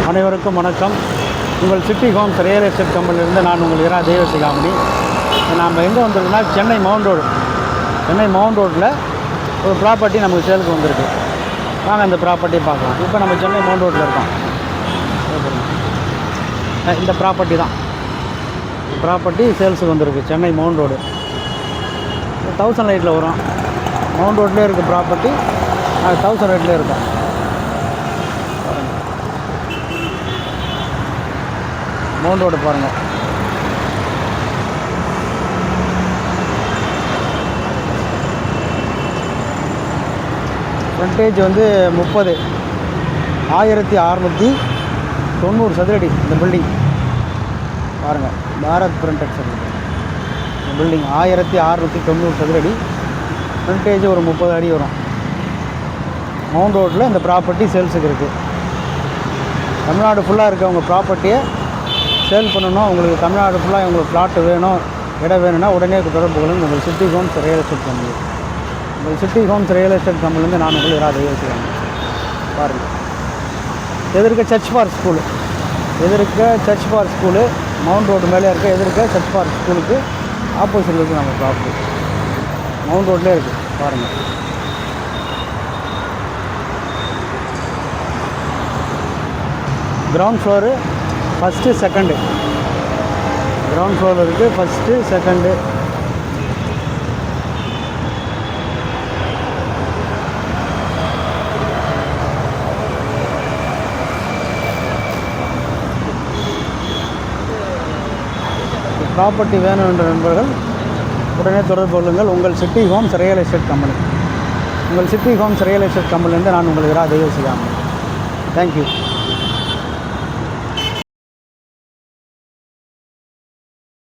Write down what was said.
அனைவருக்கும் வணக்கம். உங்கள் சிட்டி ஹோம்ஸ் ரியல் எஸ்டேட் கம்பெனிலிருந்து நான் உங்கள் இரா தெய்வசிகாமணி. நாம் எங்கே வந்திருக்கோம்னா சென்னை மவுண்ட் ரோட்டில் ஒரு ப்ராப்பர்ட்டி நமக்கு சேலுக்கு வந்திருக்கு. வாங்க அந்த ப்ராப்பர்ட்டியை பார்க்கலாம். இப்போ நம்ம சென்னை மவுண்ட் ரோட்டில் இருக்கோம். இந்த ப்ராப்பர்ட்டி தான், ப்ராப்பர்ட்டி சேல்ஸுக்கு வந்திருக்கு. சென்னை மவுண்ட் ரோடு 1000 லைட்டில் வரும். மவுண்ட் ரோட்லேயே இருக்குது ப்ராப்பர்ட்டி, 1000 லைட்லேயே இருக்கும். மவுண்ட் ரோடு பாருங்கள். ஃப்ரண்டேஜ் வந்து 30, 1690 சதுரடி இந்த பில்டிங் பாருங்கள். பாரத் பிரிண்டெக்ஸ் இந்த பில்டிங் 1690 சதுரடி. ஃப்ரண்டேஜ் ஒரு 30 அடி வரும். மவுண்ட் ரோட்டில் இந்த ப்ராப்பர்ட்டி சேல்ஸுக்கு இருக்குது. தமிழ்நாடு ஃபுல்லாக இருக்க உங்கள் ப்ராப்பர்ட்டியை சேல் பண்ணணும், உங்களுக்கு தமிழ்நாடு ஃபுல்லாக உங்களுக்கு பிளாட்டு வேணும், இடம் வேணும்னா உடனே தொடர்பு கொள்ளுங்கள். உங்கள் city homes real estate company. உங்கள் சிட்டி ஹோம்ஸ் ரியல் எஸ்டேட் கம்பெனிலேருந்து நான் உங்களுக்கு இரா தெய்வசிகாமணி. பாருங்கள், எதிர்க்க church for school mount road மேலே இருக்க எதிர்க்க சர்ச் ஃபார் ஸ்கூலுக்கு ஆப்போசிட்டில் இருக்குது நம்ம ப்ராப்பர்ட்டி. மவுண்ட் ரோட்லேயே இருக்குது பாருங்கள். Ground floor first second. Ground ஃப்ளோரில் இருக்குது ஃபஸ்ட்டு செகண்டு. ப்ராப்பர்ட்டி வேணும் என்ற நண்பர்கள் உடனே தொடர்பு கொள்ளுங்கள். உங்கள் city homes real estate company. உங்கள் சிட்டி ஹோம்ஸ் ரியல் எஸ்டேட் கம்பெனிலேருந்து நான் உங்களுக்கு இரா தெய்வசிகாமணி. தேங்க்யூ.